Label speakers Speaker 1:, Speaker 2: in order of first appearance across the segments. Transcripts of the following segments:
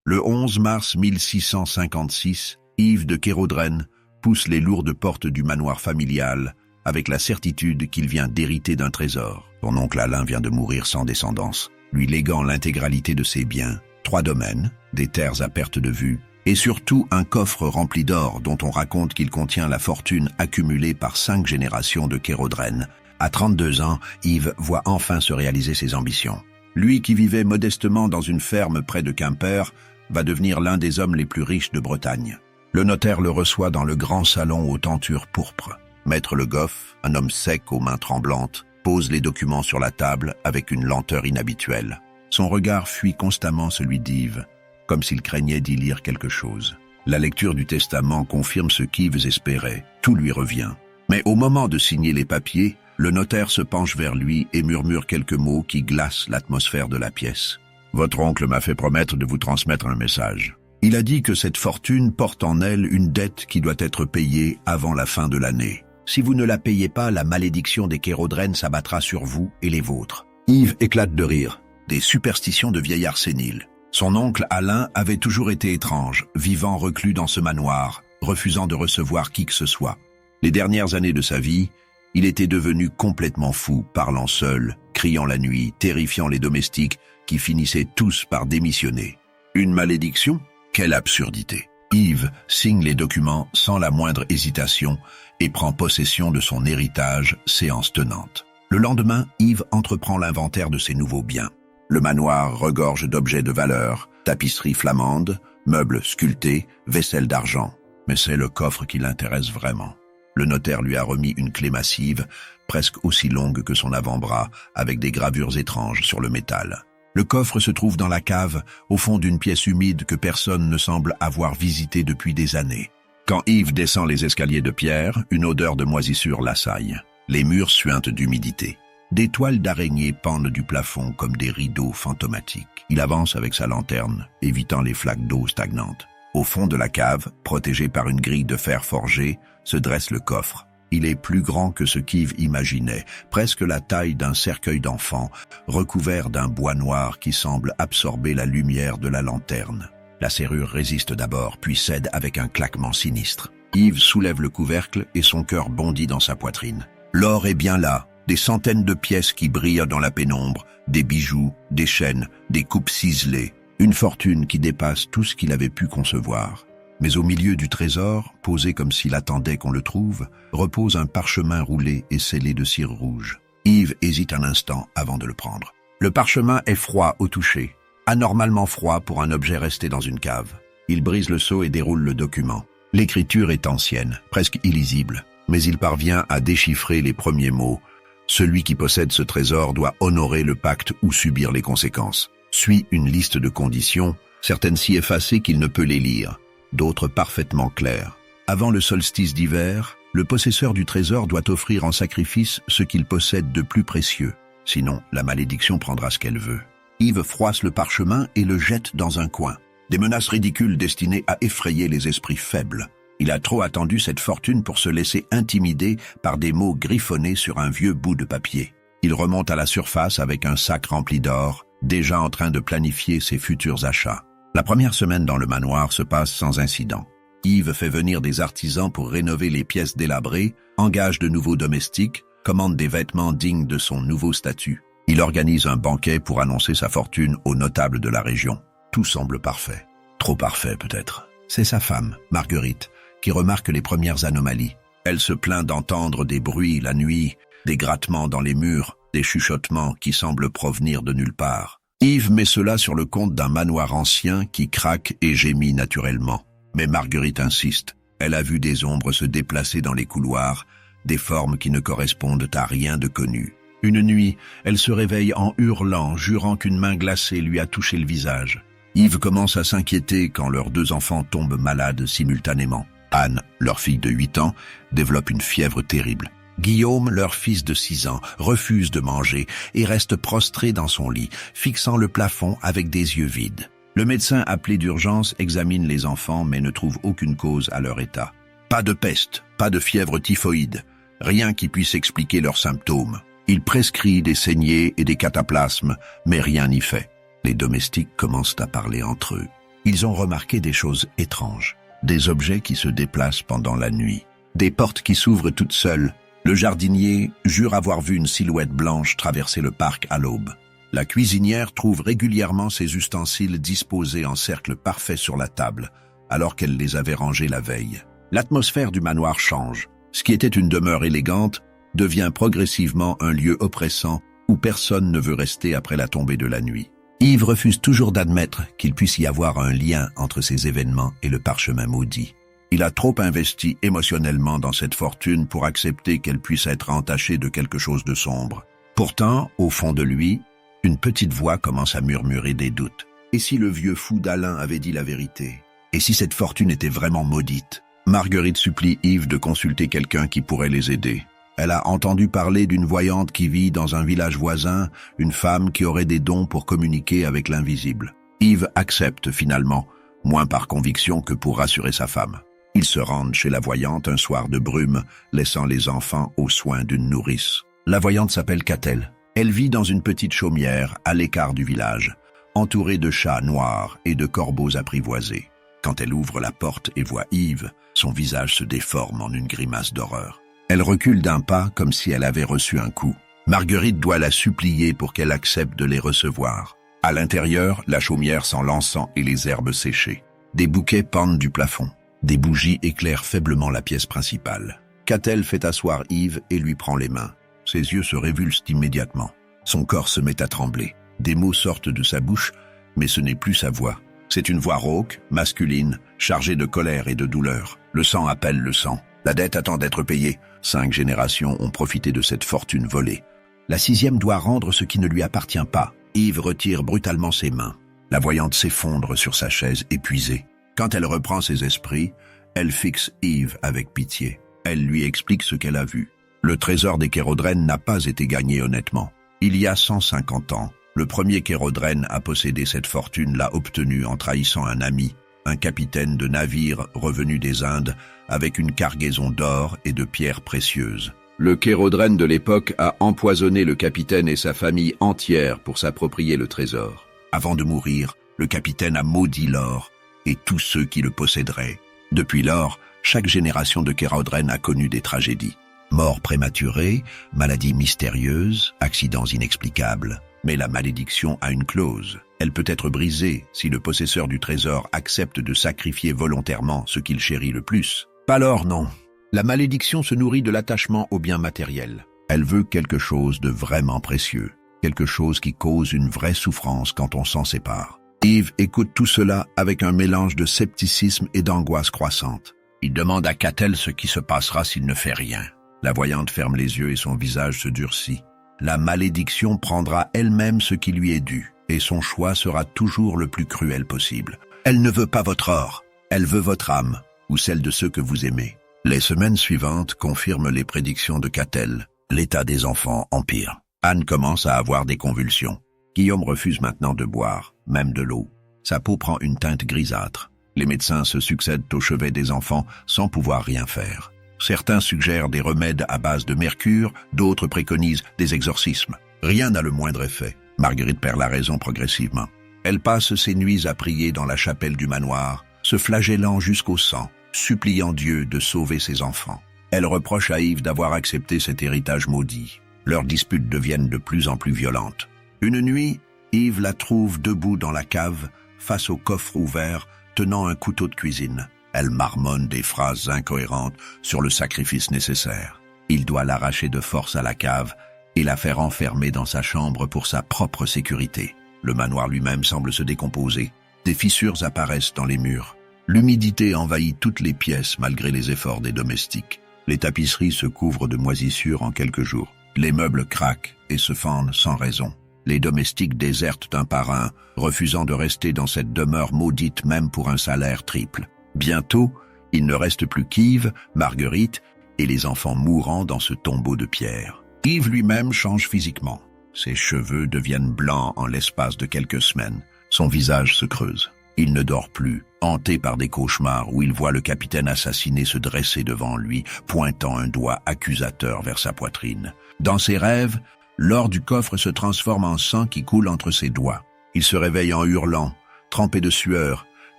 Speaker 1: Le 11 mars 1656, Yves de Kérodren pousse les lourdes portes du manoir familial avec la certitude qu'il vient d'hériter d'un trésor. Son oncle Alain vient de mourir sans descendance, lui léguant l'intégralité de ses biens, 3 domaines, des terres à perte de vue, et surtout un coffre rempli d'or dont on raconte qu'il contient la fortune accumulée par 5 générations de Kérodren. À 32 ans, Yves voit enfin se réaliser ses ambitions. Lui qui vivait modestement dans une ferme près de Quimper, va devenir l'un des hommes les plus riches de Bretagne. Le notaire le reçoit dans le grand salon aux tentures pourpres. Maître Le Goff, un homme sec aux mains tremblantes, pose les documents sur la table avec une lenteur inhabituelle. Son regard fuit constamment celui d'Yves, comme s'il craignait d'y lire quelque chose. La lecture du testament confirme ce qu'Yves espérait. Tout lui revient. Mais au moment de signer les papiers, le notaire se penche vers lui et murmure quelques mots qui glacent l'atmosphère de la pièce. « Votre oncle m'a fait promettre de vous transmettre un message. Il a dit que cette fortune porte en elle une dette qui doit être payée avant la fin de l'année. Si vous ne la payez pas, la malédiction des Kérodren s'abattra sur vous et les vôtres. » Yves éclate de rire. Des superstitions de vieillard sénile. Son oncle Alain avait toujours été étrange, vivant reclus dans ce manoir, refusant de recevoir qui que ce soit. Les dernières années de sa vie, il était devenu complètement fou, parlant seul, criant la nuit, terrifiant les domestiques, qui finissaient tous par démissionner. Une malédiction ? Quelle absurdité! Yves signe les documents sans la moindre hésitation et prend possession de son héritage, séance tenante. Le lendemain, Yves entreprend l'inventaire de ses nouveaux biens. Le manoir regorge d'objets de valeur, tapisseries flamandes, meubles sculptés, vaisselle d'argent. Mais c'est le coffre qui l'intéresse vraiment. Le notaire lui a remis une clé massive, presque aussi longue que son avant-bras, avec des gravures étranges sur le métal. Le coffre se trouve dans la cave, au fond d'une pièce humide que personne ne semble avoir visitée depuis des années. Quand Yves descend les escaliers de pierre, une odeur de moisissure l'assaille. Les murs suintent d'humidité. Des toiles d'araignée pendent du plafond comme des rideaux fantomatiques. Il avance avec sa lanterne, évitant les flaques d'eau stagnantes. Au fond de la cave, protégé par une grille de fer forgé, se dresse le coffre. Il est plus grand que ce qu'Yves imaginait, presque la taille d'un cercueil d'enfant, recouvert d'un bois noir qui semble absorber la lumière de la lanterne. La serrure résiste d'abord, puis cède avec un claquement sinistre. Yves soulève le couvercle et son cœur bondit dans sa poitrine. L'or est bien là, des centaines de pièces qui brillent dans la pénombre, des bijoux, des chaînes, des coupes ciselées, une fortune qui dépasse tout ce qu'il avait pu concevoir. Mais au milieu du trésor, posé comme s'il attendait qu'on le trouve, repose un parchemin roulé et scellé de cire rouge. Yves hésite un instant avant de le prendre. Le parchemin est froid au toucher, anormalement froid pour un objet resté dans une cave. Il brise le sceau et déroule le document. L'écriture est ancienne, presque illisible, mais il parvient à déchiffrer les premiers mots. Celui qui possède ce trésor doit honorer le pacte ou subir les conséquences. Suit une liste de conditions, certaines si effacées qu'il ne peut les lire, d'autres parfaitement claires. Avant le solstice d'hiver, le possesseur du trésor doit offrir en sacrifice ce qu'il possède de plus précieux. Sinon, la malédiction prendra ce qu'elle veut. Yves froisse le parchemin et le jette dans un coin. Des menaces ridicules destinées à effrayer les esprits faibles. Il a trop attendu cette fortune pour se laisser intimider par des mots griffonnés sur un vieux bout de papier. Il remonte à la surface avec un sac rempli d'or, déjà en train de planifier ses futurs achats. La première semaine dans le manoir se passe sans incident. Yves fait venir des artisans pour rénover les pièces délabrées, engage de nouveaux domestiques, commande des vêtements dignes de son nouveau statut. Il organise un banquet pour annoncer sa fortune aux notables de la région. Tout semble parfait. Trop parfait peut-être. C'est sa femme, Marguerite, qui remarque les premières anomalies. Elle se plaint d'entendre des bruits la nuit, des grattements dans les murs, des chuchotements qui semblent provenir de nulle part. Yves met cela sur le compte d'un manoir ancien qui craque et gémit naturellement. Mais Marguerite insiste. Elle a vu des ombres se déplacer dans les couloirs, des formes qui ne correspondent à rien de connu. Une nuit, elle se réveille en hurlant, jurant qu'une main glacée lui a touché le visage. Yves commence à s'inquiéter quand leurs 2 enfants tombent malades simultanément. Anne, leur fille de 8 ans, développe une fièvre terrible. Guillaume, leur fils de 6 ans, refuse de manger et reste prostré dans son lit, fixant le plafond avec des yeux vides. Le médecin appelé d'urgence examine les enfants mais ne trouve aucune cause à leur état. Pas de peste, pas de fièvre typhoïde, rien qui puisse expliquer leurs symptômes. Il prescrit des saignées et des cataplasmes, mais rien n'y fait. Les domestiques commencent à parler entre eux. Ils ont remarqué des choses étranges. Des objets qui se déplacent pendant la nuit. Des portes qui s'ouvrent toutes seules. Le jardinier jure avoir vu une silhouette blanche traverser le parc à l'aube. La cuisinière trouve régulièrement ses ustensiles disposés en cercle parfait sur la table, alors qu'elle les avait rangés la veille. L'atmosphère du manoir change. Ce qui était une demeure élégante devient progressivement un lieu oppressant où personne ne veut rester après la tombée de la nuit. Yves refuse toujours d'admettre qu'il puisse y avoir un lien entre ces événements et le parchemin maudit. Il a trop investi émotionnellement dans cette fortune pour accepter qu'elle puisse être entachée de quelque chose de sombre. Pourtant, au fond de lui, une petite voix commence à murmurer des doutes. Et si le vieux fou d'Alain avait dit la vérité? Et si cette fortune était vraiment maudite? Marguerite supplie Yves de consulter quelqu'un qui pourrait les aider. Elle a entendu parler d'une voyante qui vit dans un village voisin, une femme qui aurait des dons pour communiquer avec l'invisible. Yves accepte finalement, moins par conviction que pour rassurer sa femme. Ils se rendent chez la voyante un soir de brume, laissant les enfants aux soins d'une nourrice. La voyante s'appelle Catel. Elle vit dans une petite chaumière à l'écart du village, entourée de chats noirs et de corbeaux apprivoisés. Quand elle ouvre la porte et voit Yves, son visage se déforme en une grimace d'horreur. Elle recule d'un pas comme si elle avait reçu un coup. Marguerite doit la supplier pour qu'elle accepte de les recevoir. À l'intérieur, la chaumière sent l'encens et les herbes séchées. Des bouquets pendent du plafond. Des bougies éclairent faiblement la pièce principale. Catel fait asseoir Yves et lui prend les mains. Ses yeux se révulsent immédiatement. Son corps se met à trembler. Des mots sortent de sa bouche, mais ce n'est plus sa voix. C'est une voix rauque, masculine, chargée de colère et de douleur. Le sang appelle le sang. La dette attend d'être payée. 5 générations ont profité de cette fortune volée. La 6e doit rendre ce qui ne lui appartient pas. Yves retire brutalement ses mains. La voyante s'effondre sur sa chaise épuisée. Quand elle reprend ses esprits, elle fixe Yves avec pitié. Elle lui explique ce qu'elle a vu. Le trésor des Kérodren n'a pas été gagné honnêtement. Il y a 150 ans, le premier Kérodren à posséder cette fortune l'a obtenue en trahissant un ami, un capitaine de navire revenu des Indes avec une cargaison d'or et de pierres précieuses. Le Kérodren de l'époque a empoisonné le capitaine et sa famille entière pour s'approprier le trésor. Avant de mourir, le capitaine a maudit l'or et tous ceux qui le posséderaient. Depuis lors, chaque génération de Kérodren a connu des tragédies. Mort prématurée, maladies mystérieuses, accidents inexplicables. Mais la malédiction a une clause. Elle peut être brisée si le possesseur du trésor accepte de sacrifier volontairement ce qu'il chérit le plus. Pas l'or, non. La malédiction se nourrit de l'attachement aux biens matériels. Elle veut quelque chose de vraiment précieux, quelque chose qui cause une vraie souffrance quand on s'en sépare. Yves écoute tout cela avec un mélange de scepticisme et d'angoisse croissante. Il demande à Catel ce qui se passera s'il ne fait rien. La voyante ferme les yeux et son visage se durcit. La malédiction prendra elle-même ce qui lui est dû, et son choix sera toujours le plus cruel possible. Elle ne veut pas votre or, elle veut votre âme, ou celle de ceux que vous aimez. Les semaines suivantes confirment les prédictions de Catel. L'état des enfants empire. Anne commence à avoir des convulsions. Guillaume refuse maintenant de boire, même de l'eau. Sa peau prend une teinte grisâtre. Les médecins se succèdent au chevet des enfants sans pouvoir rien faire. Certains suggèrent des remèdes à base de mercure, d'autres préconisent des exorcismes. Rien n'a le moindre effet. Marguerite perd la raison progressivement. Elle passe ses nuits à prier dans la chapelle du manoir, se flagellant jusqu'au sang, suppliant Dieu de sauver ses enfants. Elle reproche à Yves d'avoir accepté cet héritage maudit. Leurs disputes deviennent de plus en plus violentes. Une nuit, Yves la trouve debout dans la cave, face au coffre ouvert, tenant un couteau de cuisine. Elle marmonne des phrases incohérentes sur le sacrifice nécessaire. Il doit l'arracher de force à la cave et la faire enfermer dans sa chambre pour sa propre sécurité. Le manoir lui-même semble se décomposer. Des fissures apparaissent dans les murs. L'humidité envahit toutes les pièces malgré les efforts des domestiques. Les tapisseries se couvrent de moisissures en quelques jours. Les meubles craquent et se fendent sans raison. Les domestiques désertent un par un, refusant de rester dans cette demeure maudite même pour un salaire triple. Bientôt, il ne reste plus qu'Yves, Marguerite et les enfants mourants dans ce tombeau de pierre. Yves lui-même change physiquement. Ses cheveux deviennent blancs en l'espace de quelques semaines. Son visage se creuse. Il ne dort plus, hanté par des cauchemars où il voit le capitaine assassiné se dresser devant lui, pointant un doigt accusateur vers sa poitrine. Dans ses rêves, l'or du coffre se transforme en sang qui coule entre ses doigts. Il se réveille en hurlant, trempé de sueur,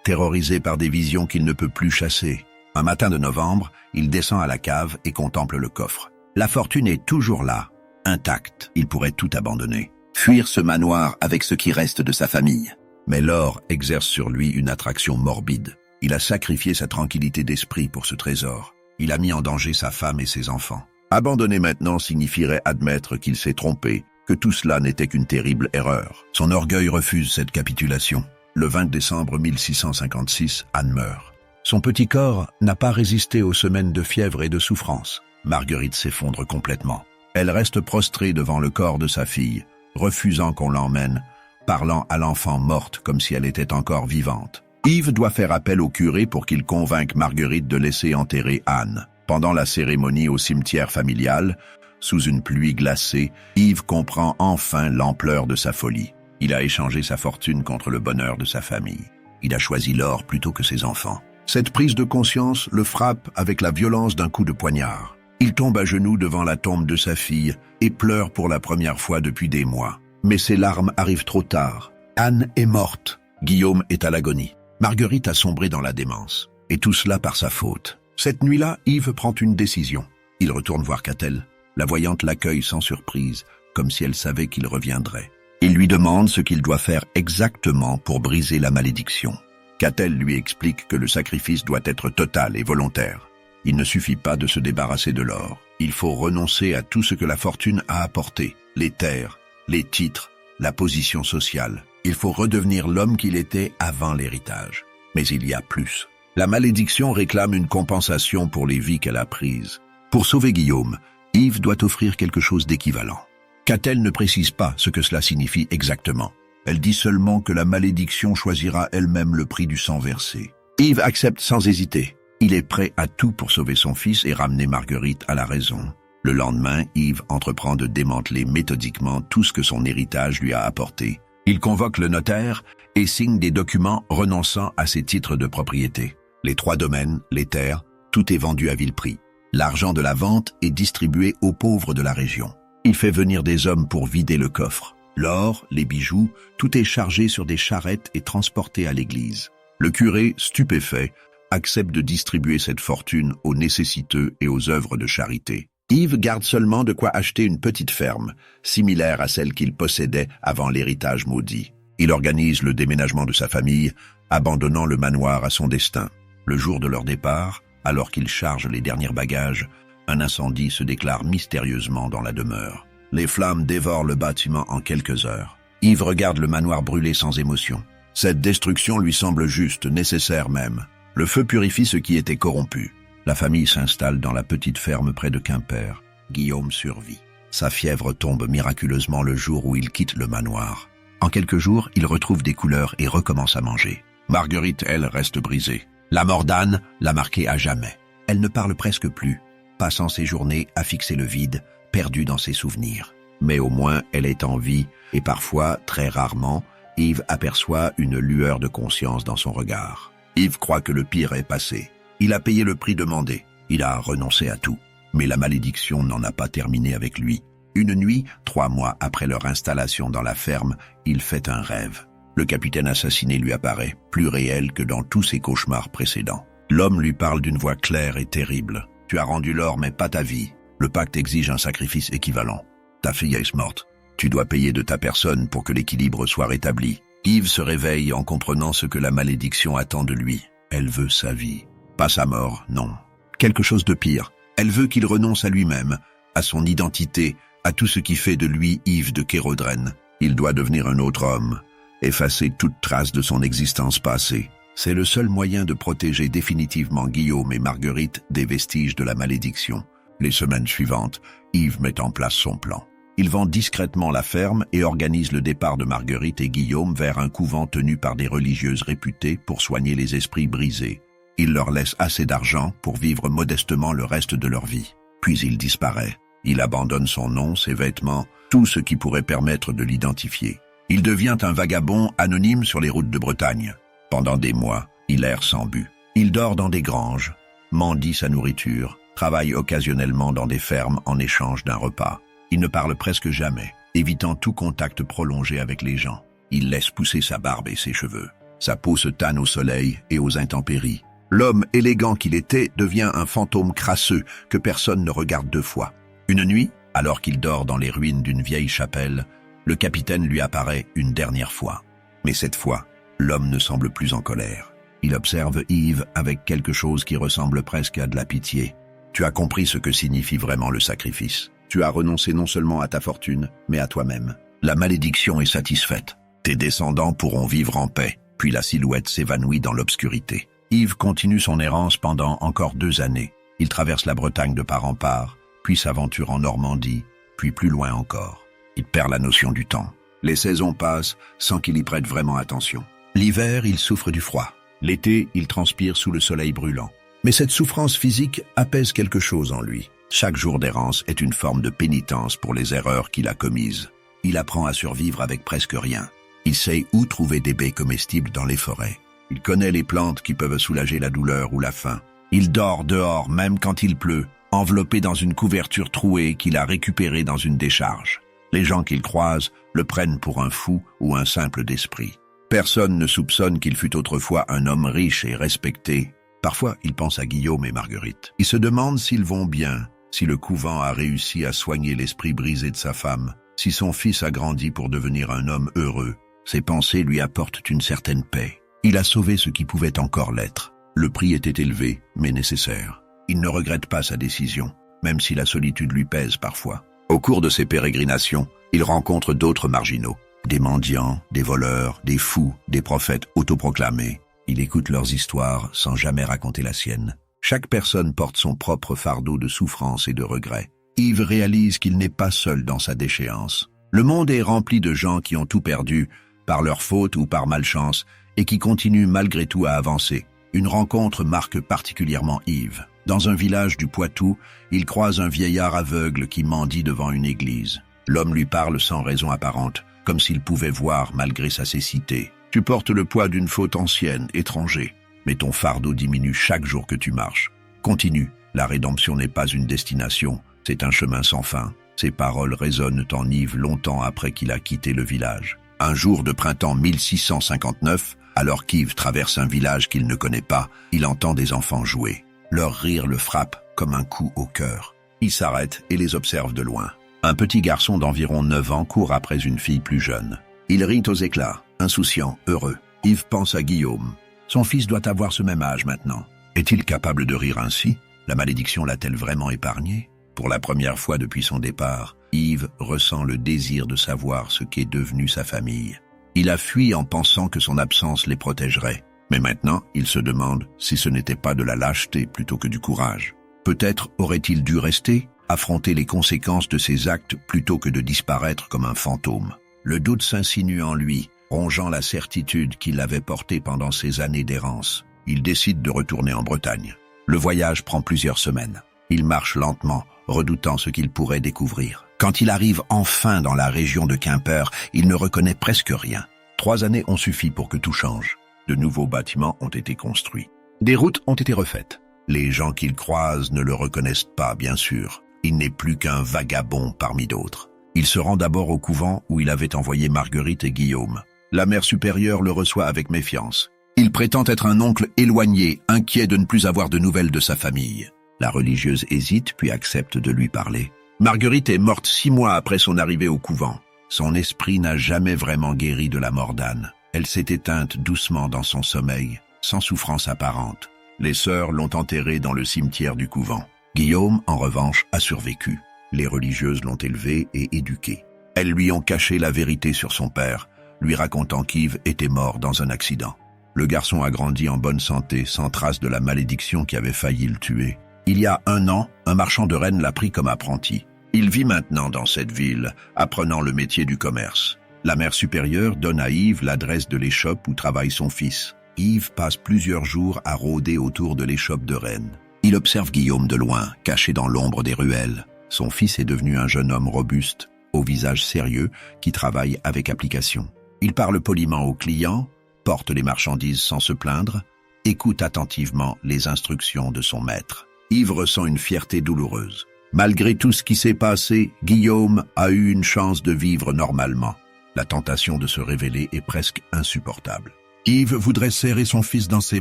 Speaker 1: terrorisé par des visions qu'il ne peut plus chasser. Un matin de novembre, il descend à la cave et contemple le coffre. La fortune est toujours là, intacte. Il pourrait tout abandonner. Fuir ce manoir avec ce qui reste de sa famille. Mais l'or exerce sur lui une attraction morbide. Il a sacrifié sa tranquillité d'esprit pour ce trésor. Il a mis en danger sa femme et ses enfants. Abandonner maintenant signifierait admettre qu'il s'est trompé, que tout cela n'était qu'une terrible erreur. Son orgueil refuse cette capitulation. Le 20 décembre 1656, Anne meurt. Son petit corps n'a pas résisté aux semaines de fièvre et de souffrance. Marguerite s'effondre complètement. Elle reste prostrée devant le corps de sa fille, refusant qu'on l'emmène, parlant à l'enfant morte comme si elle était encore vivante. Yves doit faire appel au curé pour qu'il convainque Marguerite de laisser enterrer Anne. Pendant la cérémonie au cimetière familial, sous une pluie glacée, Yves comprend enfin l'ampleur de sa folie. Il a échangé sa fortune contre le bonheur de sa famille. Il a choisi l'or plutôt que ses enfants. Cette prise de conscience le frappe avec la violence d'un coup de poignard. Il tombe à genoux devant la tombe de sa fille et pleure pour la première fois depuis des mois. Mais ses larmes arrivent trop tard. Anne est morte. Guillaume est à l'agonie. Marguerite a sombré dans la démence. Et tout cela par sa faute. Cette nuit-là, Yves prend une décision. Il retourne voir Catel. La voyante l'accueille sans surprise, comme si elle savait qu'il reviendrait. Il lui demande ce qu'il doit faire exactement pour briser la malédiction. Catel lui explique que le sacrifice doit être total et volontaire. Il ne suffit pas de se débarrasser de l'or. Il faut renoncer à tout ce que la fortune a apporté. Les terres, les titres, la position sociale. Il faut redevenir l'homme qu'il était avant l'héritage. Mais il y a plus. La malédiction réclame une compensation pour les vies qu'elle a prises. Pour sauver Guillaume, Yves doit offrir quelque chose d'équivalent. Catel ne précise pas ce que cela signifie exactement. Elle dit seulement que la malédiction choisira elle-même le prix du sang versé. Yves accepte sans hésiter. Il est prêt à tout pour sauver son fils et ramener Marguerite à la raison. Le lendemain, Yves entreprend de démanteler méthodiquement tout ce que son héritage lui a apporté. Il convoque le notaire et signe des documents renonçant à ses titres de propriété. Les 3 domaines, les terres, tout est vendu à vil prix. L'argent de la vente est distribué aux pauvres de la région. Il fait venir des hommes pour vider le coffre. L'or, les bijoux, tout est chargé sur des charrettes et transporté à l'église. Le curé, stupéfait, accepte de distribuer cette fortune aux nécessiteux et aux œuvres de charité. Yves garde seulement de quoi acheter une petite ferme, similaire à celle qu'il possédait avant l'héritage maudit. Il organise le déménagement de sa famille, abandonnant le manoir à son destin. Le jour de leur départ, alors qu'il charge les derniers bagages, un incendie se déclare mystérieusement dans la demeure. Les flammes dévorent le bâtiment en quelques heures. Yves regarde le manoir brûler sans émotion. Cette destruction lui semble juste, nécessaire même. Le feu purifie ce qui était corrompu. La famille s'installe dans la petite ferme près de Quimper. Guillaume survit. Sa fièvre tombe miraculeusement le jour où il quitte le manoir. En quelques jours, il retrouve des couleurs et recommence à manger. Marguerite, elle, reste brisée. La mort d'Anne l'a marquée à jamais. Elle ne parle presque plus, passant ses journées à fixer le vide, perdue dans ses souvenirs. Mais au moins, elle est en vie, et parfois, très rarement, Yves aperçoit une lueur de conscience dans son regard. Yves croit que le pire est passé. Il a payé le prix demandé. Il a renoncé à tout. Mais la malédiction n'en a pas terminé avec lui. Une nuit, 3 mois après leur installation dans la ferme, il fait un rêve. Le capitaine assassiné lui apparaît, plus réel que dans tous ses cauchemars précédents. L'homme lui parle d'une voix claire et terrible. « Tu as rendu l'or, mais pas ta vie. Le pacte exige un sacrifice équivalent. Ta fille est morte. Tu dois payer de ta personne pour que l'équilibre soit rétabli. » Yves se réveille en comprenant ce que la malédiction attend de lui. Elle veut sa vie. Pas sa mort, non. Quelque chose de pire. Elle veut qu'il renonce à lui-même, à son identité, à tout ce qui fait de lui Yves de Kérodren. Il doit devenir un autre homme, effacer toute trace de son existence passée. C'est le seul moyen de protéger définitivement Guillaume et Marguerite des vestiges de la malédiction. Les semaines suivantes, Yves met en place son plan. Il vend discrètement la ferme et organise le départ de Marguerite et Guillaume vers un couvent tenu par des religieuses réputées pour soigner les esprits brisés. Il leur laisse assez d'argent pour vivre modestement le reste de leur vie. Puis il disparaît. Il abandonne son nom, ses vêtements, tout ce qui pourrait permettre de l'identifier. Il devient un vagabond anonyme sur les routes de Bretagne. Pendant des mois, il erre sans but. Il dort dans des granges, mendie sa nourriture, travaille occasionnellement dans des fermes en échange d'un repas. Il ne parle presque jamais, évitant tout contact prolongé avec les gens. Il laisse pousser sa barbe et ses cheveux. Sa peau se tanne au soleil et aux intempéries. L'homme élégant qu'il était devient un fantôme crasseux que personne ne regarde deux fois. Une nuit, alors qu'il dort dans les ruines d'une vieille chapelle, le capitaine lui apparaît une dernière fois. Mais cette fois, l'homme ne semble plus en colère. Il observe Yves avec quelque chose qui ressemble presque à de la pitié. « Tu as compris ce que signifie vraiment le sacrifice. Tu as renoncé non seulement à ta fortune, mais à toi-même. La malédiction est satisfaite. Tes descendants pourront vivre en paix. » Puis la silhouette s'évanouit dans l'obscurité. Yves continue son errance pendant encore 2 années. Il traverse la Bretagne de part en part, puis s'aventure en Normandie, puis plus loin encore. Il perd la notion du temps. Les saisons passent sans qu'il y prête vraiment attention. L'hiver, il souffre du froid. L'été, il transpire sous le soleil brûlant. Mais cette souffrance physique apaise quelque chose en lui. Chaque jour d'errance est une forme de pénitence pour les erreurs qu'il a commises. Il apprend à survivre avec presque rien. Il sait où trouver des baies comestibles dans les forêts. Il connaît les plantes qui peuvent soulager la douleur ou la faim. Il dort dehors même quand il pleut, enveloppé dans une couverture trouée qu'il a récupérée dans une décharge. Les gens qu'il croise le prennent pour un fou ou un simple d'esprit. Personne ne soupçonne qu'il fut autrefois un homme riche et respecté. Parfois, il pense à Guillaume et Marguerite. Il se demande s'ils vont bien, si le couvent a réussi à soigner l'esprit brisé de sa femme, si son fils a grandi pour devenir un homme heureux. Ses pensées lui apportent une certaine paix. Il a sauvé ce qui pouvait encore l'être. Le prix était élevé, mais nécessaire. Il ne regrette pas sa décision, même si la solitude lui pèse parfois. Au cours de ses pérégrinations, il rencontre d'autres marginaux. Des mendiants, des voleurs, des fous, des prophètes autoproclamés. Il écoute leurs histoires sans jamais raconter la sienne. Chaque personne porte son propre fardeau de souffrance et de regret. Yves réalise qu'il n'est pas seul dans sa déchéance. Le monde est rempli de gens qui ont tout perdu, par leur faute ou par malchance, et qui continuent malgré tout à avancer. Une rencontre marque particulièrement Yves. Dans un village du Poitou, il croise un vieillard aveugle qui mendie devant une église. L'homme lui parle sans raison apparente, comme s'il pouvait voir malgré sa cécité. « Tu portes le poids d'une faute ancienne, étranger, mais ton fardeau diminue chaque jour que tu marches. Continue, la rédemption n'est pas une destination, c'est un chemin sans fin. » Ces paroles résonnent en Yves longtemps après qu'il a quitté le village. Un jour de printemps 1659, alors qu'Yves traverse un village qu'il ne connaît pas, il entend des enfants jouer. Leur rire le frappe comme un coup au cœur. Il s'arrête et les observe de loin. Un petit garçon d'environ 9 ans court après une fille plus jeune. Il rit aux éclats, insouciant, heureux. Yves pense à Guillaume. Son fils doit avoir ce même âge maintenant. Est-il capable de rire ainsi? La malédiction l'a-t-elle vraiment épargné? Pour la première fois depuis son départ, Yves ressent le désir de savoir ce qu'est devenu sa famille. Il a fui en pensant que son absence les protégerait. Mais maintenant, il se demande si ce n'était pas de la lâcheté plutôt que du courage. Peut-être aurait-il dû rester, affronter les conséquences de ses actes plutôt que de disparaître comme un fantôme. Le doute s'insinue en lui, rongeant la certitude qu'il avait portée pendant ses années d'errance. Il décide de retourner en Bretagne. Le voyage prend plusieurs semaines. Il marche lentement, redoutant ce qu'il pourrait découvrir. Quand il arrive enfin dans la région de Quimper, il ne reconnaît presque rien. 3 années ont suffi pour que tout change. De nouveaux bâtiments ont été construits. Des routes ont été refaites. Les gens qu'il croise ne le reconnaissent pas, bien sûr. Il n'est plus qu'un vagabond parmi d'autres. Il se rend d'abord au couvent où il avait envoyé Marguerite et Guillaume. La mère supérieure le reçoit avec méfiance. Il prétend être un oncle éloigné, inquiet de ne plus avoir de nouvelles de sa famille. La religieuse hésite puis accepte de lui parler. Marguerite est morte 6 mois après son arrivée au couvent. Son esprit n'a jamais vraiment guéri de la mort d'Anne. Elle s'est éteinte doucement dans son sommeil, sans souffrance apparente. Les sœurs l'ont enterrée dans le cimetière du couvent. Guillaume, en revanche, a survécu. Les religieuses l'ont élevé et éduqué. Elles lui ont caché la vérité sur son père, lui racontant qu'Yves était mort dans un accident. Le garçon a grandi en bonne santé, sans trace de la malédiction qui avait failli le tuer. Il y a 1 an, un marchand de Rennes l'a pris comme apprenti. Il vit maintenant dans cette ville, apprenant le métier du commerce. La mère supérieure donne à Yves l'adresse de l'échoppe où travaille son fils. Yves passe plusieurs jours à rôder autour de l'échoppe de Rennes. Il observe Guillaume de loin, caché dans l'ombre des ruelles. Son fils est devenu un jeune homme robuste, au visage sérieux, qui travaille avec application. Il parle poliment aux clients, porte les marchandises sans se plaindre, écoute attentivement les instructions de son maître. Yves ressent une fierté douloureuse. Malgré tout ce qui s'est passé, Guillaume a eu une chance de vivre normalement. La tentation de se révéler est presque insupportable. Yves voudrait serrer son fils dans ses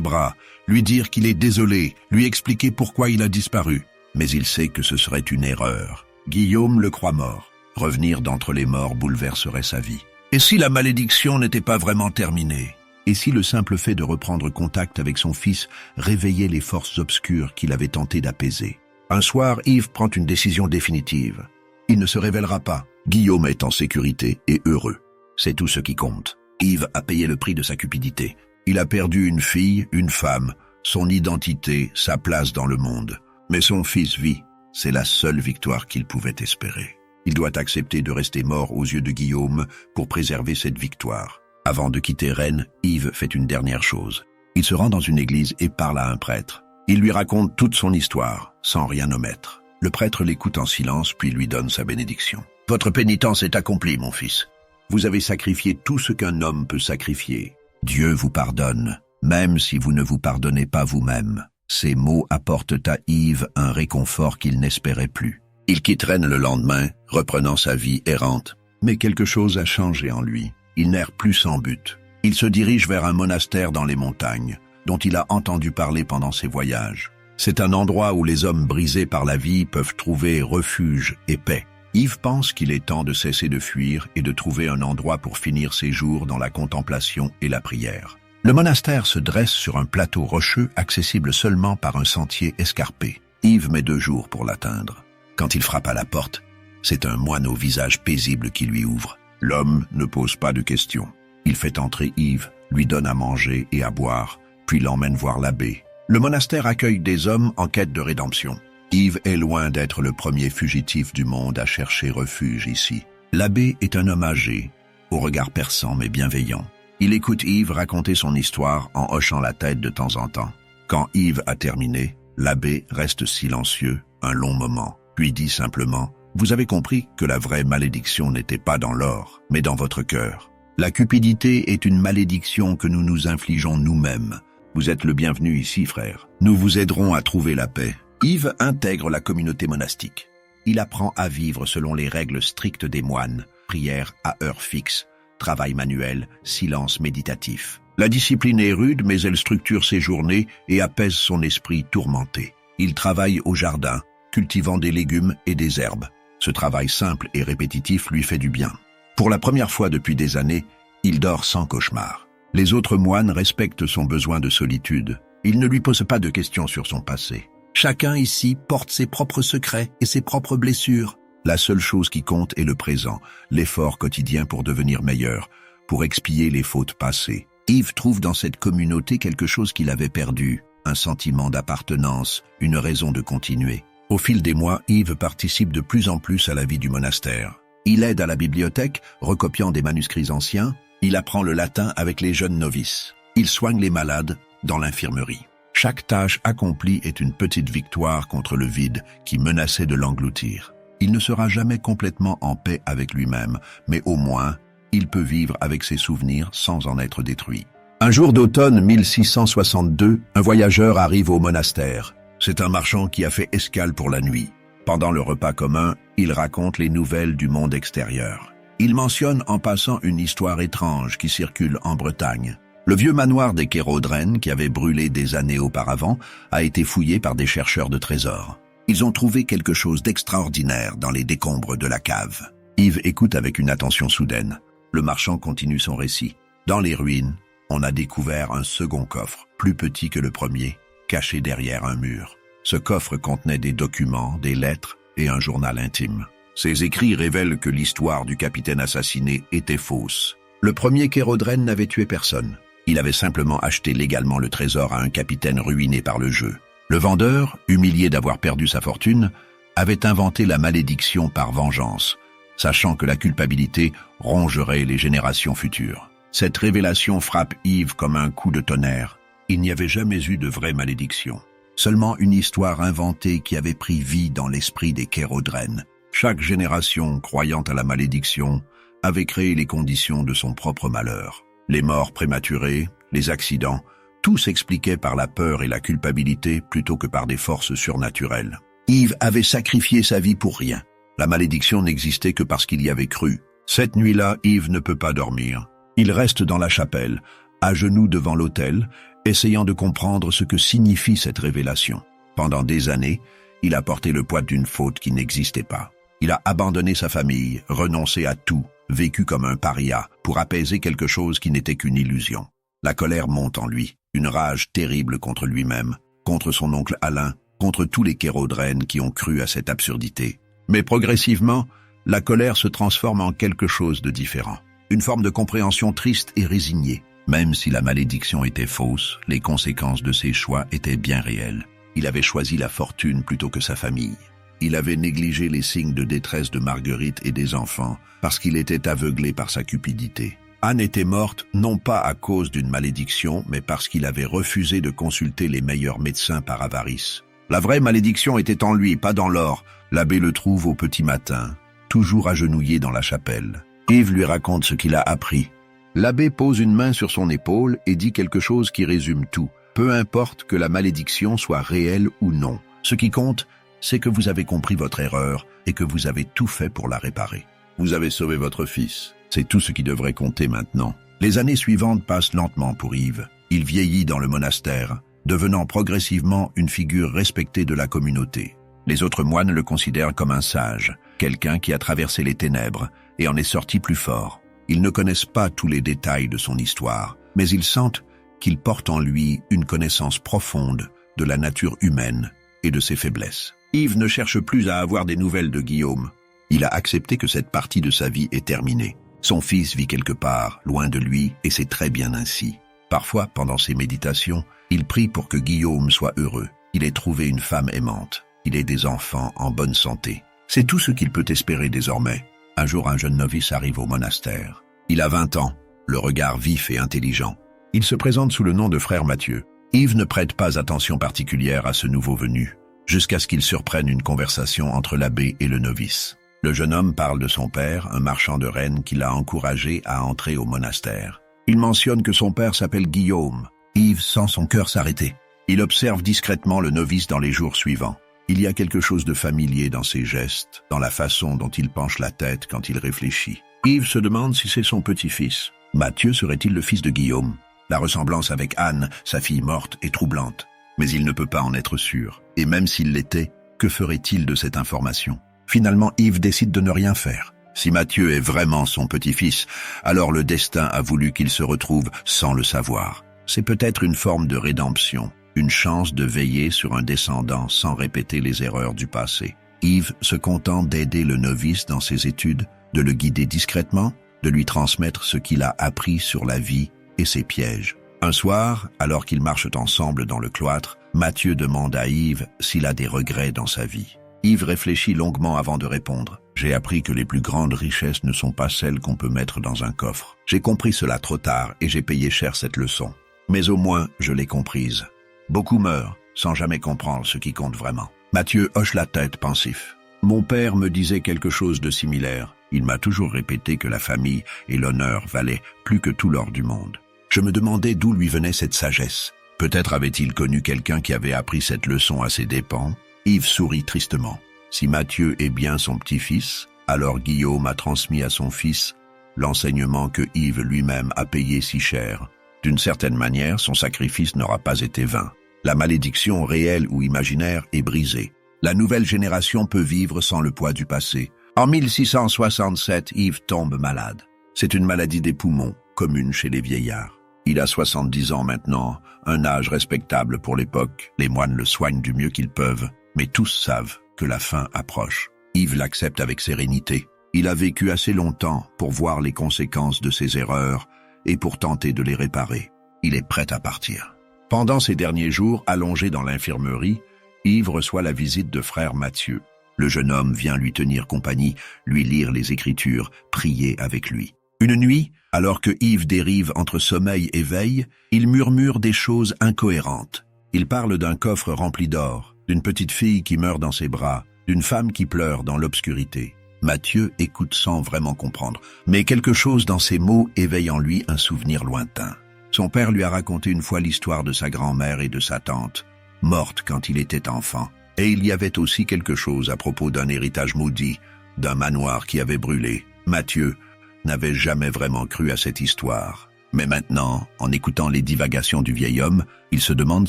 Speaker 1: bras, lui dire qu'il est désolé, lui expliquer pourquoi il a disparu. Mais il sait que ce serait une erreur. Guillaume le croit mort. Revenir d'entre les morts bouleverserait sa vie. Et si la malédiction n'était pas vraiment terminée? Et si le simple fait de reprendre contact avec son fils réveillait les forces obscures qu'il avait tenté d'apaiser? Un soir, Yves prend une décision définitive. Il ne se révélera pas. Guillaume est en sécurité et heureux. C'est tout ce qui compte. Yves a payé le prix de sa cupidité. Il a perdu une fille, une femme, son identité, sa place dans le monde. Mais son fils vit. C'est la seule victoire qu'il pouvait espérer. Il doit accepter de rester mort aux yeux de Guillaume pour préserver cette victoire. Avant de quitter Rennes, Yves fait une dernière chose. Il se rend dans une église et parle à un prêtre. Il lui raconte toute son histoire, sans rien omettre. Le prêtre l'écoute en silence, puis lui donne sa bénédiction. « Votre pénitence est accomplie, mon fils. Vous avez sacrifié tout ce qu'un homme peut sacrifier. Dieu vous pardonne, même si vous ne vous pardonnez pas vous-même. » Ces mots apportent à Yves un réconfort qu'il n'espérait plus. Il quitte Rennes le lendemain, reprenant sa vie errante. Mais quelque chose a changé en lui. Il n'erre plus sans but. Il se dirige vers un monastère dans les montagnes, dont il a entendu parler pendant ses voyages. C'est un endroit où les hommes brisés par la vie peuvent trouver refuge et paix. Yves pense qu'il est temps de cesser de fuir et de trouver un endroit pour finir ses jours dans la contemplation et la prière. Le monastère se dresse sur un plateau rocheux accessible seulement par un sentier escarpé. Yves met 2 jours pour l'atteindre. Quand il frappe à la porte, c'est un moine au visage paisible qui lui ouvre. L'homme ne pose pas de questions. Il fait entrer Yves, lui donne à manger et à boire, puis l'emmène voir l'abbé. Le monastère accueille des hommes en quête de rédemption. Yves est loin d'être le premier fugitif du monde à chercher refuge ici. L'abbé est un homme âgé, au regard perçant mais bienveillant. Il écoute Yves raconter son histoire en hochant la tête de temps en temps. Quand Yves a terminé, l'abbé reste silencieux un long moment, puis dit simplement « Vous avez compris que la vraie malédiction n'était pas dans l'or, mais dans votre cœur. La cupidité est une malédiction que nous nous infligeons nous-mêmes. Vous êtes le bienvenu ici, frère. Nous vous aiderons à trouver la paix. » Yves intègre la communauté monastique. Il apprend à vivre selon les règles strictes des moines, prière à heure fixe, travail manuel, silence méditatif. La discipline est rude, mais elle structure ses journées et apaise son esprit tourmenté. Il travaille au jardin, cultivant des légumes et des herbes. Ce travail simple et répétitif lui fait du bien. Pour la première fois depuis des années, il dort sans cauchemar. Les autres moines respectent son besoin de solitude. Ils ne lui posent pas de questions sur son passé. Chacun ici porte ses propres secrets et ses propres blessures. La seule chose qui compte est le présent, l'effort quotidien pour devenir meilleur, pour expier les fautes passées. Yves trouve dans cette communauté quelque chose qu'il avait perdu, un sentiment d'appartenance, une raison de continuer. Au fil des mois, Yves participe de plus en plus à la vie du monastère. Il aide à la bibliothèque, recopiant des manuscrits anciens. Il apprend le latin avec les jeunes novices. Il soigne les malades dans l'infirmerie. Chaque tâche accomplie est une petite victoire contre le vide qui menaçait de l'engloutir. Il ne sera jamais complètement en paix avec lui-même, mais au moins, il peut vivre avec ses souvenirs sans en être détruit. Un jour d'automne 1662, un voyageur arrive au monastère. C'est un marchand qui a fait escale pour la nuit. Pendant le repas commun, il raconte les nouvelles du monde extérieur. Il mentionne en passant une histoire étrange qui circule en Bretagne. Le vieux manoir des Kérodren, qui avait brûlé des années auparavant, a été fouillé par des chercheurs de trésors. Ils ont trouvé quelque chose d'extraordinaire dans les décombres de la cave. Yves écoute avec une attention soudaine. Le marchand continue son récit. Dans les ruines, on a découvert un second coffre, plus petit que le premier, caché derrière un mur. Ce coffre contenait des documents, des lettres et un journal intime. Ces écrits révèlent que l'histoire du capitaine assassiné était fausse. Le premier Kérodren n'avait tué personne. Il avait simplement acheté légalement le trésor à un capitaine ruiné par le jeu. Le vendeur, humilié d'avoir perdu sa fortune, avait inventé la malédiction par vengeance, sachant que la culpabilité rongerait les générations futures. Cette révélation frappe Yves comme un coup de tonnerre. Il n'y avait jamais eu de vraie malédiction. Seulement une histoire inventée qui avait pris vie dans l'esprit des Kérodren. Chaque génération, croyant à la malédiction, avait créé les conditions de son propre malheur. Les morts prématurées, les accidents, tout s'expliquait par la peur et la culpabilité plutôt que par des forces surnaturelles. Yves avait sacrifié sa vie pour rien. La malédiction n'existait que parce qu'il y avait cru. Cette nuit-là, Yves ne peut pas dormir. Il reste dans la chapelle, à genoux devant l'autel, essayant de comprendre ce que signifie cette révélation. Pendant des années, il a porté le poids d'une faute qui n'existait pas. Il a abandonné sa famille, renoncé à tout, vécu comme un paria, pour apaiser quelque chose qui n'était qu'une illusion. La colère monte en lui, une rage terrible contre lui-même, contre son oncle Alain, contre tous les Kérodrènes qui ont cru à cette absurdité. Mais progressivement, la colère se transforme en quelque chose de différent. Une forme de compréhension triste et résignée. Même si la malédiction était fausse, les conséquences de ses choix étaient bien réelles. Il avait choisi la fortune plutôt que sa famille. Il avait négligé les signes de détresse de Marguerite et des enfants parce qu'il était aveuglé par sa cupidité. Anne était morte non pas à cause d'une malédiction, mais parce qu'il avait refusé de consulter les meilleurs médecins par avarice. La vraie malédiction était en lui, pas dans l'or. L'abbé le trouve au petit matin, toujours agenouillé dans la chapelle. Yves lui raconte ce qu'il a appris. L'abbé pose une main sur son épaule et dit quelque chose qui résume tout. Peu importe que la malédiction soit réelle ou non. Ce qui compte, c'est que vous avez compris votre erreur et que vous avez tout fait pour la réparer. Vous avez sauvé votre fils. C'est tout ce qui devrait compter maintenant. Les années suivantes passent lentement pour Yves. Il vieillit dans le monastère, devenant progressivement une figure respectée de la communauté. Les autres moines le considèrent comme un sage, quelqu'un qui a traversé les ténèbres et en est sorti plus fort. Ils ne connaissent pas tous les détails de son histoire, mais ils sentent qu'il porte en lui une connaissance profonde de la nature humaine et de ses faiblesses. Yves ne cherche plus à avoir des nouvelles de Guillaume. Il a accepté que cette partie de sa vie est terminée. Son fils vit quelque part, loin de lui, et c'est très bien ainsi. Parfois, pendant ses méditations, il prie pour que Guillaume soit heureux. Il ait trouvé une femme aimante. Il ait des enfants en bonne santé. C'est tout ce qu'il peut espérer désormais. Un jour, un jeune novice arrive au monastère. Il a 20 ans, le regard vif et intelligent. Il se présente sous le nom de frère Mathieu. Yves ne prête pas attention particulière à ce nouveau venu, jusqu'à ce qu'il surprenne une conversation entre l'abbé et le novice. Le jeune homme parle de son père, un marchand de Rennes qui l'a encouragé à entrer au monastère. Il mentionne que son père s'appelle Guillaume. Yves sent son cœur s'arrêter. Il observe discrètement le novice dans les jours suivants. Il y a quelque chose de familier dans ses gestes, dans la façon dont il penche la tête quand il réfléchit. Yves se demande si c'est son petit-fils. Mathieu serait-il le fils de Guillaume? La ressemblance avec Anne, sa fille morte, est troublante. Mais il ne peut pas en être sûr. Et même s'il l'était, que ferait-il de cette information? Finalement, Yves décide de ne rien faire. Si Mathieu est vraiment son petit-fils, alors le destin a voulu qu'il se retrouve sans le savoir. C'est peut-être une forme de rédemption, une chance de veiller sur un descendant sans répéter les erreurs du passé. Yves se contente d'aider le novice dans ses études, de le guider discrètement, de lui transmettre ce qu'il a appris sur la vie et ses pièges. Un soir, alors qu'ils marchent ensemble dans le cloître, Mathieu demande à Yves s'il a des regrets dans sa vie. Yves réfléchit longuement avant de répondre. « J'ai appris que les plus grandes richesses ne sont pas celles qu'on peut mettre dans un coffre. J'ai compris cela trop tard et j'ai payé cher cette leçon. Mais au moins, je l'ai comprise. Beaucoup meurent sans jamais comprendre ce qui compte vraiment. » Mathieu hoche la tête pensif. « Mon père me disait quelque chose de similaire. Il m'a toujours répété que la famille et l'honneur valaient plus que tout l'or du monde. Je me demandais d'où lui venait cette sagesse. Peut-être avait-il connu quelqu'un qui avait appris cette leçon à ses dépens. » Yves sourit tristement. Si Mathieu est bien son petit-fils, alors Guillaume a transmis à son fils l'enseignement que Yves lui-même a payé si cher. D'une certaine manière, son sacrifice n'aura pas été vain. La malédiction réelle ou imaginaire est brisée. La nouvelle génération peut vivre sans le poids du passé. En 1667, Yves tombe malade. C'est une maladie des poumons, commune chez les vieillards. Il a 70 ans maintenant, un âge respectable pour l'époque. Les moines le soignent du mieux qu'ils peuvent. Mais tous savent que la fin approche. Yves l'accepte avec sérénité. Il a vécu assez longtemps pour voir les conséquences de ses erreurs et pour tenter de les réparer. Il est prêt à partir. Pendant ces derniers jours, allongé dans l'infirmerie, Yves reçoit la visite de frère Mathieu. Le jeune homme vient lui tenir compagnie, lui lire les Écritures, prier avec lui. Une nuit, alors que Yves dérive entre sommeil et veille, il murmure des choses incohérentes. Il parle d'un coffre rempli d'or, d'une petite fille qui meurt dans ses bras, d'une femme qui pleure dans l'obscurité. Mathieu écoute sans vraiment comprendre, mais quelque chose dans ces mots éveille en lui un souvenir lointain. Son père lui a raconté une fois l'histoire de sa grand-mère et de sa tante, morte quand il était enfant. Et il y avait aussi quelque chose à propos d'un héritage maudit, d'un manoir qui avait brûlé. Mathieu n'avait jamais vraiment cru à cette histoire. Mais maintenant, en écoutant les divagations du vieil homme, il se demande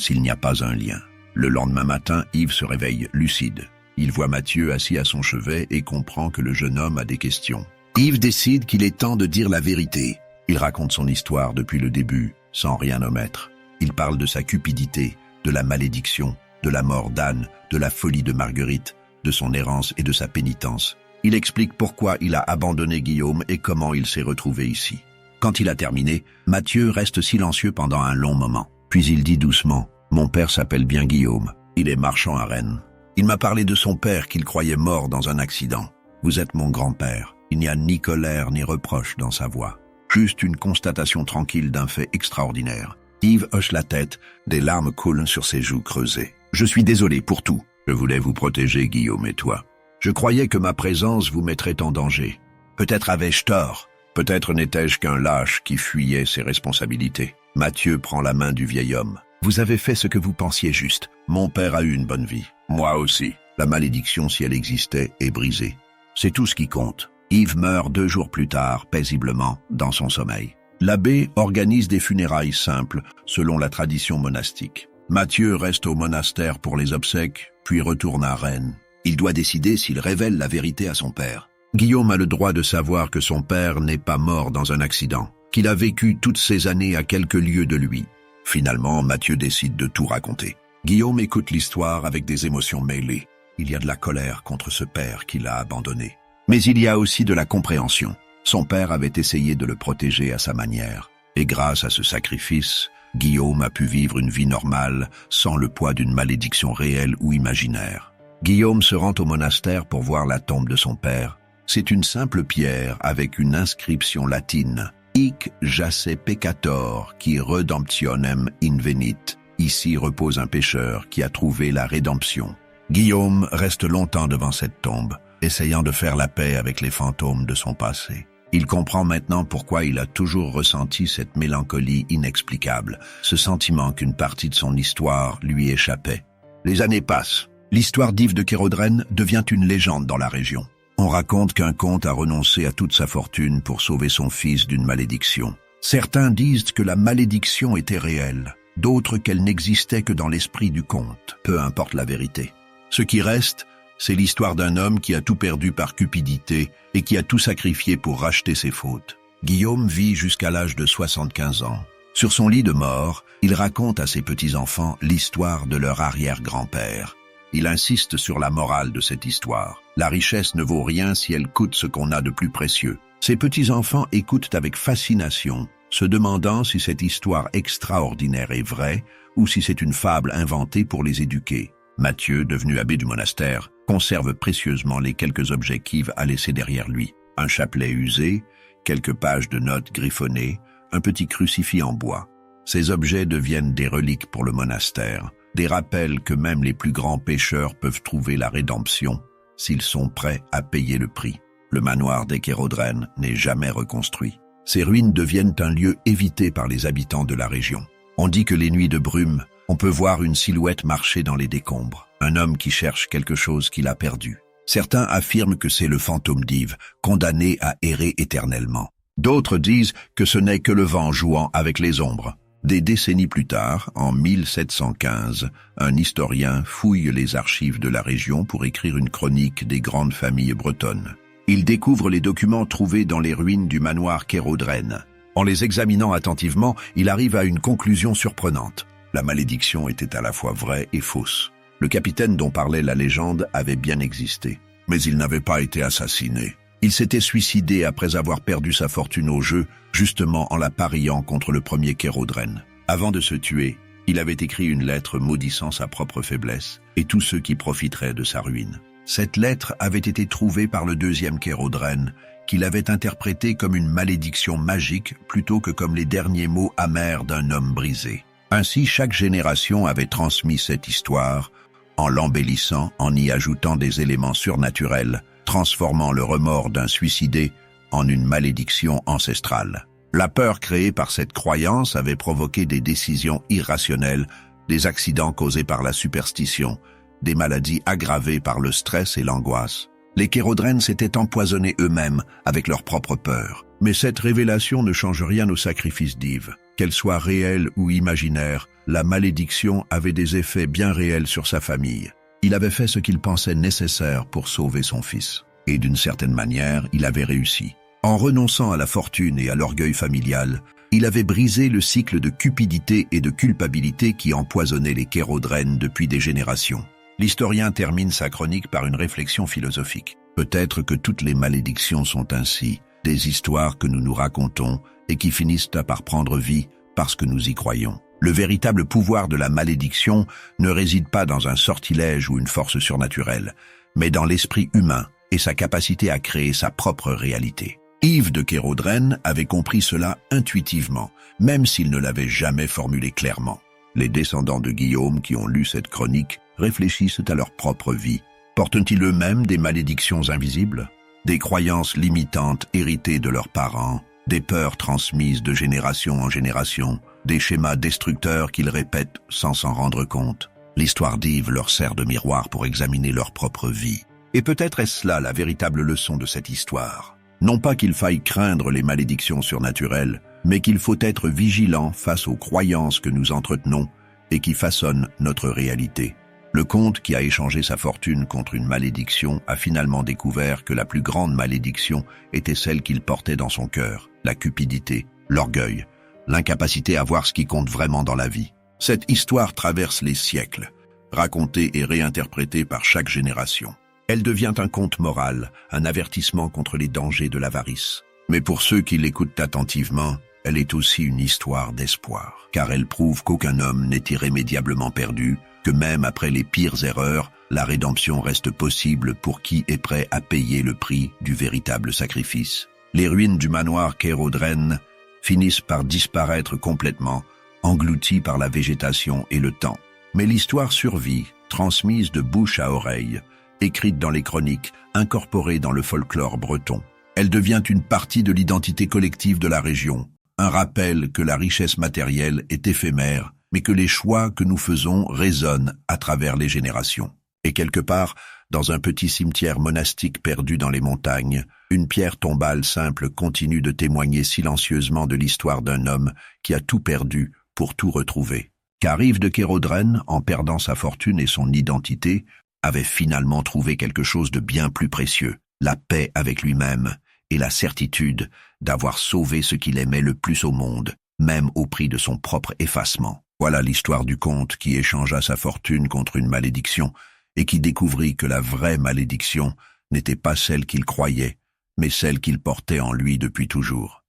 Speaker 1: s'il n'y a pas un lien. Le lendemain matin, Yves se réveille lucide. Il voit Mathieu assis à son chevet et comprend que le jeune homme a des questions. Yves décide qu'il est temps de dire la vérité. Il raconte son histoire depuis le début, sans rien omettre. Il parle de sa cupidité, de la malédiction, de la mort d'Anne, de la folie de Marguerite, de son errance et de sa pénitence. Il explique pourquoi il a abandonné Guillaume et comment il s'est retrouvé ici. Quand il a terminé, Mathieu reste silencieux pendant un long moment. Puis il dit doucement « Mon père s'appelle bien Guillaume. Il est marchand à Rennes. Il m'a parlé de son père qu'il croyait mort dans un accident. Vous êtes mon grand-père. » Il n'y a ni colère ni reproche dans sa voix. Juste une constatation tranquille d'un fait extraordinaire. Yves hoche la tête, des larmes coulent sur ses joues creusées. « Je suis désolé pour tout. Je voulais vous protéger, Guillaume et toi. Je croyais que ma présence vous mettrait en danger. Peut-être avais-je tort. Peut-être n'étais-je qu'un lâche qui fuyait ses responsabilités. » Mathieu prend la main du vieil homme. « Vous avez fait ce que vous pensiez juste. Mon père a eu une bonne vie. Moi aussi. La malédiction, si elle existait, est brisée. C'est tout ce qui compte. » Yves meurt 2 jours plus tard, paisiblement, dans son sommeil. L'abbé organise des funérailles simples, selon la tradition monastique. Mathieu reste au monastère pour les obsèques, puis retourne à Rennes. Il doit décider s'il révèle la vérité à son père. Guillaume a le droit de savoir que son père n'est pas mort dans un accident, qu'il a vécu toutes ces années à quelques lieues de lui. Finalement, Mathieu décide de tout raconter. Guillaume écoute l'histoire avec des émotions mêlées. Il y a de la colère contre ce père qui l'a abandonné. Mais il y a aussi de la compréhension. Son père avait essayé de le protéger à sa manière. Et grâce à ce sacrifice, Guillaume a pu vivre une vie normale, sans le poids d'une malédiction réelle ou imaginaire. Guillaume se rend au monastère pour voir la tombe de son père. C'est une simple pierre avec une inscription latine. Hic jace peccator qui redemptionem invenit. Ici repose un pécheur qui a trouvé la rédemption. Guillaume reste longtemps devant cette tombe, essayant de faire la paix avec les fantômes de son passé. Il comprend maintenant pourquoi il a toujours ressenti cette mélancolie inexplicable, ce sentiment qu'une partie de son histoire lui échappait. Les années passent. L'histoire d'Yves de Kérodren devient une légende dans la région. On raconte qu'un comte a renoncé à toute sa fortune pour sauver son fils d'une malédiction. Certains disent que la malédiction était réelle, d'autres qu'elle n'existait que dans l'esprit du comte. Peu importe la vérité. Ce qui reste, c'est l'histoire d'un homme qui a tout perdu par cupidité et qui a tout sacrifié pour racheter ses fautes. Guillaume vit jusqu'à l'âge de 75 ans. Sur son lit de mort, il raconte à ses petits-enfants l'histoire de leur arrière-grand-père. Il insiste sur la morale de cette histoire. La richesse ne vaut rien si elle coûte ce qu'on a de plus précieux. Ses petits-enfants écoutent avec fascination, se demandant si cette histoire extraordinaire est vraie ou si c'est une fable inventée pour les éduquer. Mathieu, devenu abbé du monastère, conserve précieusement les quelques objets qu'Yves a laissés derrière lui. Un chapelet usé, quelques pages de notes griffonnées, un petit crucifix en bois. Ces objets deviennent des reliques pour le monastère, des rappels que même les plus grands pécheurs peuvent trouver la rédemption s'ils sont prêts à payer le prix. Le manoir des Kérodren n'est jamais reconstruit. Ces ruines deviennent un lieu évité par les habitants de la région. On dit que les nuits de brume, on peut voir une silhouette marcher dans les décombres, un homme qui cherche quelque chose qu'il a perdu. Certains affirment que c'est le fantôme d'Yves, condamné à errer éternellement. D'autres disent que ce n'est que le vent jouant avec les ombres. Des décennies plus tard, en 1715, un historien fouille les archives de la région pour écrire une chronique des grandes familles bretonnes. Il découvre les documents trouvés dans les ruines du manoir Kérodren. En les examinant attentivement, il arrive à une conclusion surprenante. La malédiction était à la fois vraie et fausse. Le capitaine dont parlait la légende avait bien existé, mais il n'avait pas été assassiné. Il s'était suicidé après avoir perdu sa fortune au jeu, justement en la pariant contre le premier Kérodren. Avant de se tuer, il avait écrit une lettre maudissant sa propre faiblesse et tous ceux qui profiteraient de sa ruine. Cette lettre avait été trouvée par le deuxième Kérodren, qui l'avait interprétée comme une malédiction magique plutôt que comme les derniers mots amers d'un homme brisé. Ainsi, chaque génération avait transmis cette histoire, en l'embellissant, en y ajoutant des éléments surnaturels, transformant le remords d'un suicidé en une malédiction ancestrale. La peur créée par cette croyance avait provoqué des décisions irrationnelles, des accidents causés par la superstition, des maladies aggravées par le stress et l'angoisse. Les Kérodren s'étaient empoisonnés eux-mêmes avec leur propre peur. Mais cette révélation ne change rien au sacrifice d'Yves. Qu'elle soit réelle ou imaginaire, la malédiction avait des effets bien réels sur sa famille. Il avait fait ce qu'il pensait nécessaire pour sauver son fils. Et d'une certaine manière, il avait réussi. En renonçant à la fortune et à l'orgueil familial, il avait brisé le cycle de cupidité et de culpabilité qui empoisonnait les Kérodrènes depuis des générations. L'historien termine sa chronique par une réflexion philosophique. Peut-être que toutes les malédictions sont ainsi, des histoires que nous nous racontons et qui finissent par prendre vie parce que nous y croyons. Le véritable pouvoir de la malédiction ne réside pas dans un sortilège ou une force surnaturelle, mais dans l'esprit humain et sa capacité à créer sa propre réalité. Yves de Kérodrène avait compris cela intuitivement, même s'il ne l'avait jamais formulé clairement. Les descendants de Guillaume qui ont lu cette chronique réfléchissent à leur propre vie. Portent-ils eux-mêmes des malédictions invisibles? Des croyances limitantes héritées de leurs parents, des peurs transmises de génération en génération, des schémas destructeurs qu'ils répètent sans s'en rendre compte? L'histoire d'Yves leur sert de miroir pour examiner leur propre vie. Et peut-être est-ce là la véritable leçon de cette histoire. Non pas qu'il faille craindre les malédictions surnaturelles, mais qu'il faut être vigilant face aux croyances que nous entretenons et qui façonnent notre réalité. Le comte qui a échangé sa fortune contre une malédiction a finalement découvert que la plus grande malédiction était celle qu'il portait dans son cœur, la cupidité, l'orgueil, l'incapacité à voir ce qui compte vraiment dans la vie. Cette histoire traverse les siècles, racontée et réinterprétée par chaque génération. Elle devient un conte moral, un avertissement contre les dangers de l'avarice. Mais pour ceux qui l'écoutent attentivement, elle est aussi une histoire d'espoir, car elle prouve qu'aucun homme n'est irrémédiablement perdu, que même après les pires erreurs, la rédemption reste possible pour qui est prêt à payer le prix du véritable sacrifice. Les ruines du manoir Kérodrène finissent par disparaître complètement, englouties par la végétation et le temps. Mais l'histoire survit, transmise de bouche à oreille, écrite dans les chroniques, incorporée dans le folklore breton. Elle devient une partie de l'identité collective de la région, un rappel que la richesse matérielle est éphémère, mais que les choix que nous faisons résonnent à travers les générations. Et quelque part, dans un petit cimetière monastique perdu dans les montagnes, une pierre tombale simple continue de témoigner silencieusement de l'histoire d'un homme qui a tout perdu pour tout retrouver. Car Yves de Kérodrène, en perdant sa fortune et son identité, avait finalement trouvé quelque chose de bien plus précieux, la paix avec lui-même et la certitude d'avoir sauvé ce qu'il aimait le plus au monde, même au prix de son propre effacement. Voilà l'histoire du comte qui échangea sa fortune contre une malédiction et qui découvrit que la vraie malédiction n'était pas celle qu'il croyait, mais celle qu'il portait en lui depuis toujours.